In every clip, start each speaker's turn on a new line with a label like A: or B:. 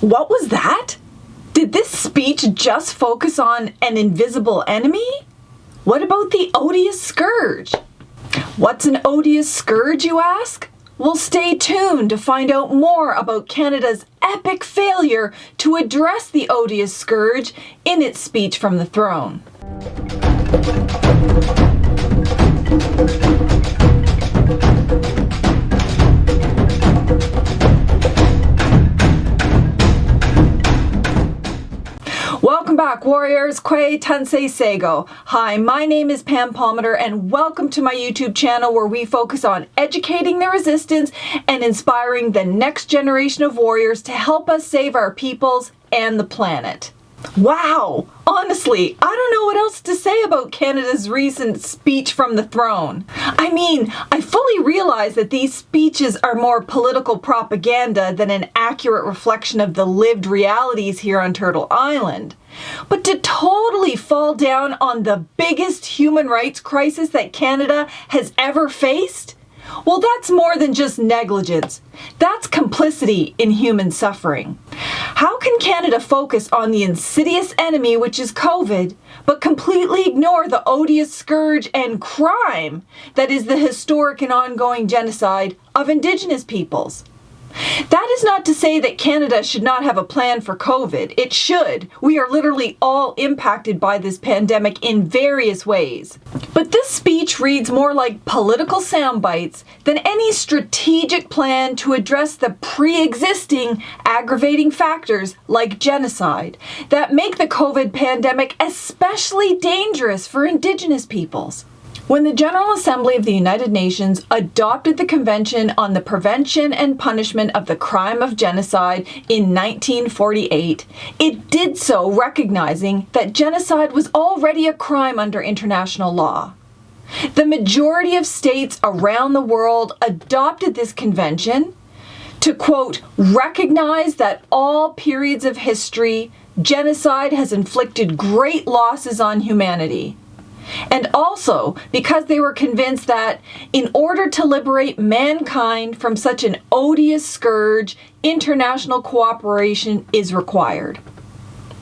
A: What was that? Did this speech just focus on an invisible enemy? What about the Odious Scourge? What's an odious scourge, you ask? Well, stay tuned to find out more about Canada's epic failure to address the odious scourge in its speech from the throne. Welcome back, warriors. Kwe Tansei Sego. Hi, my name is Pam Palmater, and welcome to my YouTube channel where we focus on educating the resistance and inspiring the next generation of warriors to help us save our peoples and the planet. Wow! Honestly, I don't know what else to say about Canada's recent speech from the throne. I mean, I fully realize that these speeches are more political propaganda than an accurate reflection of the lived realities here on Turtle Island. But to totally fall down on the biggest human rights crisis that Canada has ever faced? Well, that's more than just negligence. That's complicity in human suffering. How can Canada focus on the insidious enemy, which is COVID, but completely ignore the odious scourge and crime that is the historic and ongoing genocide of Indigenous peoples? That is not to say that Canada should not have a plan for COVID. It should. We are literally all impacted by this pandemic in various ways. But this speech reads more like political sound bites than any strategic plan to address the pre-existing aggravating factors like genocide that make the COVID pandemic especially dangerous for Indigenous peoples. When the General Assembly of the United Nations adopted the Convention on the Prevention and Punishment of the Crime of Genocide in 1948, it did so recognizing that genocide was already a crime under international law. The majority of states around the world adopted this convention to, quote, recognize that all periods of history, genocide has inflicted great losses on humanity. And also because they were convinced that in order to liberate mankind from such an odious scourge, international cooperation is required.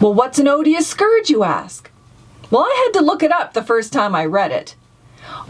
A: Well, what's an odious scourge, you ask? Well, I had to look it up the first time I read it.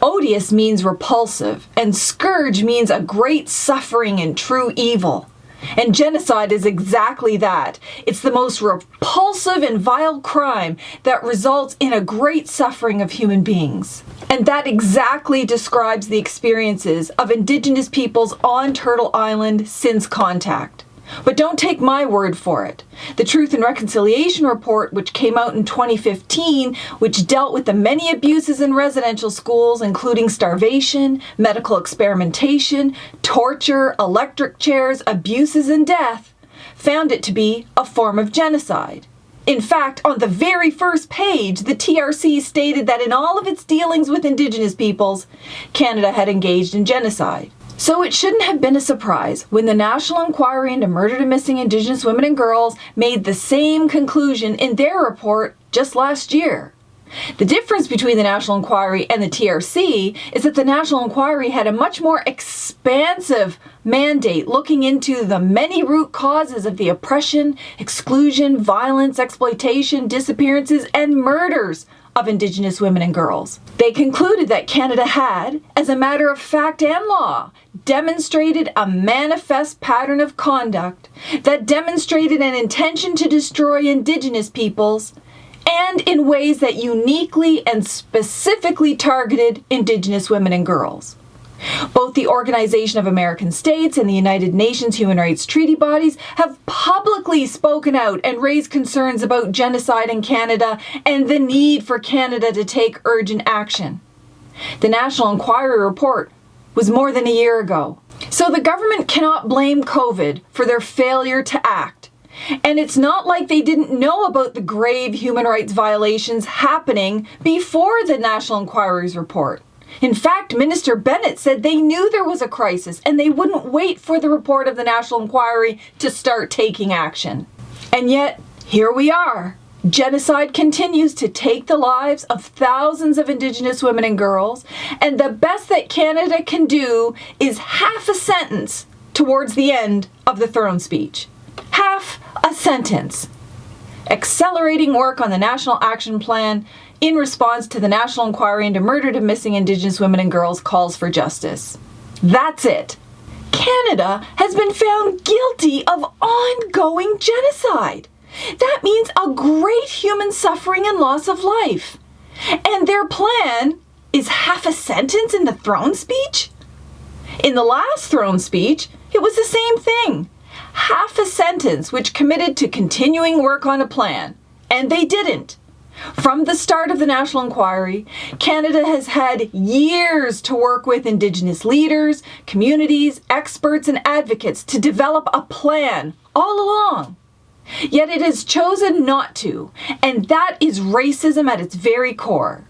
A: Odious means repulsive, and scourge means a great suffering and true evil. And genocide is exactly that. It's the most repulsive and vile crime that results in a great suffering of human beings. And that exactly describes the experiences of Indigenous peoples on Turtle Island since contact. But don't take my word for it. The Truth and Reconciliation Report, which came out in 2015, which dealt with the many abuses in residential schools, including starvation, medical experimentation, torture, electric chairs, abuses, and death, found it to be a form of genocide. In fact, on the very first page, the TRC stated that in all of its dealings with Indigenous peoples, Canada had engaged in genocide. So it shouldn't have been a surprise when the National Inquiry into Murdered and Missing Indigenous Women and Girls made the same conclusion in their report just last year. The difference between the National Inquiry and the TRC is that the National Inquiry had a much more expansive mandate looking into the many root causes of the oppression, exclusion, violence, exploitation, disappearances, and murders of Indigenous women and girls. They concluded that Canada had, as a matter of fact and law, demonstrated a manifest pattern of conduct that demonstrated an intention to destroy Indigenous peoples and in ways that uniquely and specifically targeted Indigenous women and girls. Both the Organization of American States and the United Nations Human Rights Treaty bodies have publicly spoken out and raised concerns about genocide in Canada and the need for Canada to take urgent action. The National Inquiry report was more than a year ago. So the government cannot blame COVID for their failure to act. And it's not like they didn't know about the grave human rights violations happening before the National Inquiry's report. In fact, Minister Bennett said they knew there was a crisis and they wouldn't wait for the report of the National Inquiry to start taking action. And yet, here we are. Genocide continues to take the lives of thousands of Indigenous women and girls, and the best that Canada can do is half a sentence towards the end of the throne speech. Half a sentence. Accelerating work on the National Action Plan in response to the National Inquiry into Murdered and Missing Indigenous Women and Girls calls for justice. That's it. Canada has been found guilty of ongoing genocide. That means a great human suffering and loss of life. And their plan is half a sentence in the throne speech? In the last throne speech, it was the same thing. Half a sentence which committed to continuing work on a plan. And they didn't. From the start of the National Inquiry, Canada has had years to work with Indigenous leaders, communities, experts, and advocates to develop a plan all along. Yet it has chosen not to, and that is racism at its very core.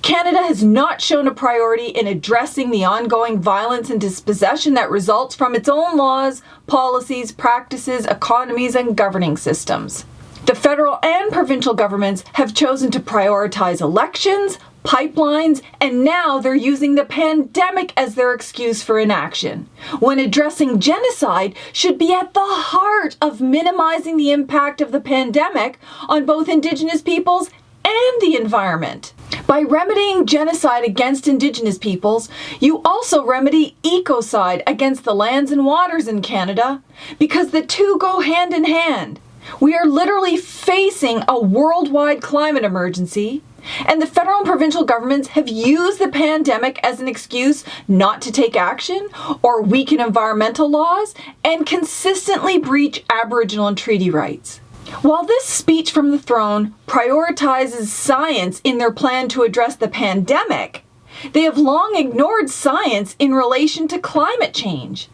A: Canada has not shown a priority in addressing the ongoing violence and dispossession that results from its own laws, policies, practices, economies, and governing systems. The federal and provincial governments have chosen to prioritize elections, pipelines, and now they're using the pandemic as their excuse for inaction, when addressing genocide should be at the heart of minimizing the impact of the pandemic on both Indigenous peoples and the environment. By remedying genocide against Indigenous peoples, you also remedy ecocide against the lands and waters in Canada, because the two go hand in hand. We are literally facing a worldwide climate emergency, and the federal and provincial governments have used the pandemic as an excuse not to take action or weaken environmental laws and consistently breach Aboriginal and treaty rights. While this speech from the throne prioritizes science in their plan to address the pandemic, they have long ignored science in relation to climate change.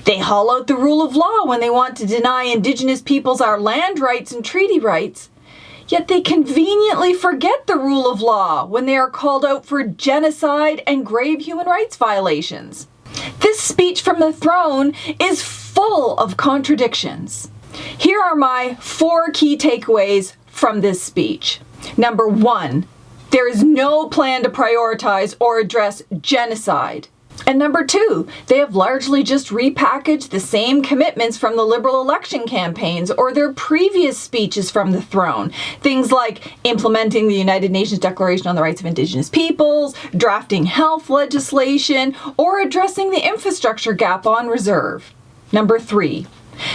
A: They haul out the rule of law when they want to deny Indigenous peoples our land rights and treaty rights, yet they conveniently forget the rule of law when they are called out for genocide and grave human rights violations. This speech from the throne is full of contradictions. Here are my 4 key takeaways from this speech. Number 1, there is no plan to prioritize or address genocide. And number 2, they have largely just repackaged the same commitments from the Liberal election campaigns or their previous speeches from the throne. Things like implementing the United Nations Declaration on the Rights of Indigenous Peoples, drafting health legislation, or addressing the infrastructure gap on reserve. Number 3,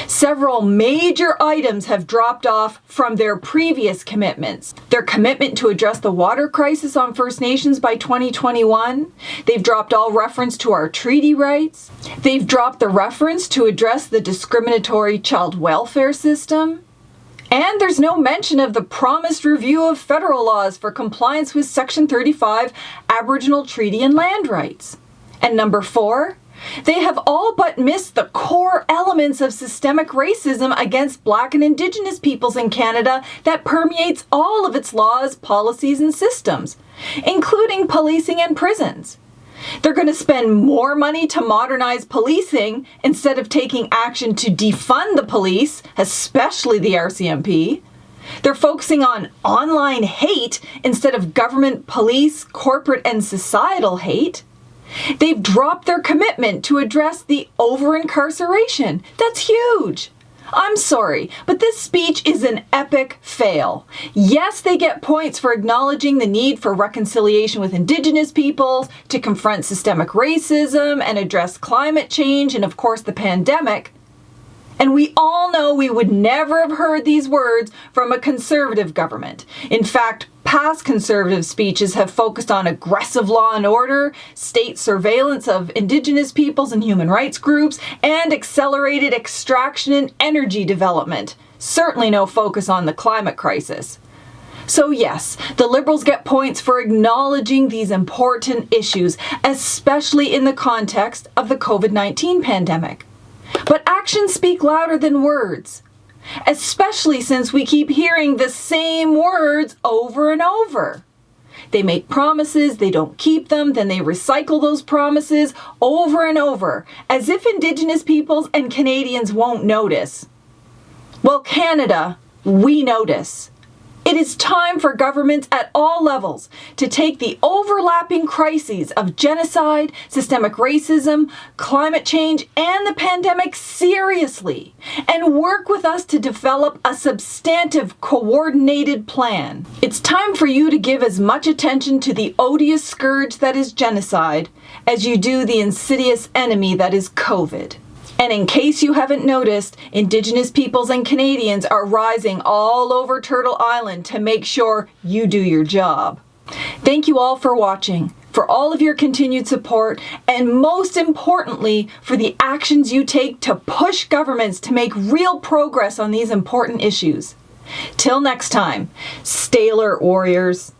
A: several major items have dropped off from their previous commitments. Their commitment to address the water crisis on First Nations by 2021. They've dropped all reference to our treaty rights. They've dropped the reference to address the discriminatory child welfare system. And there's no mention of the promised review of federal laws for compliance with Section 35 Aboriginal Treaty and Land Rights. And number 4, they have all but missed the core elements of systemic racism against Black and Indigenous peoples in Canada that permeates all of its laws, policies, and systems, including policing and prisons. They're going to spend more money to modernize policing instead of taking action to defund the police, especially the RCMP. They're focusing on online hate instead of government, police, corporate, and societal hate. They've dropped their commitment to address the over-incarceration. That's huge. I'm sorry, but this speech is an epic fail. Yes, they get points for acknowledging the need for reconciliation with Indigenous peoples, to confront systemic racism and address climate change and, of course, the pandemic. And we all know we would never have heard these words from a conservative government. In fact, past conservative speeches have focused on aggressive law and order, state surveillance of Indigenous peoples and human rights groups, and accelerated extraction and energy development. Certainly no focus on the climate crisis. So yes, the Liberals get points for acknowledging these important issues, especially in the context of the COVID-19 pandemic. But actions speak louder than words, especially since we keep hearing the same words over and over. They make promises, they don't keep them, then they recycle those promises over and over, as if Indigenous peoples and Canadians won't notice. Well, Canada, we notice. It is time for governments at all levels to take the overlapping crises of genocide, systemic racism, climate change, and the pandemic seriously and work with us to develop a substantive, coordinated plan. It's time for you to give as much attention to the odious scourge that is genocide as you do the insidious enemy that is COVID. And in case you haven't noticed, Indigenous peoples and Canadians are rising all over Turtle Island to make sure you do your job. Thank you all for watching, for all of your continued support, and most importantly, for the actions you take to push governments to make real progress on these important issues. Till next time, stay alert, warriors.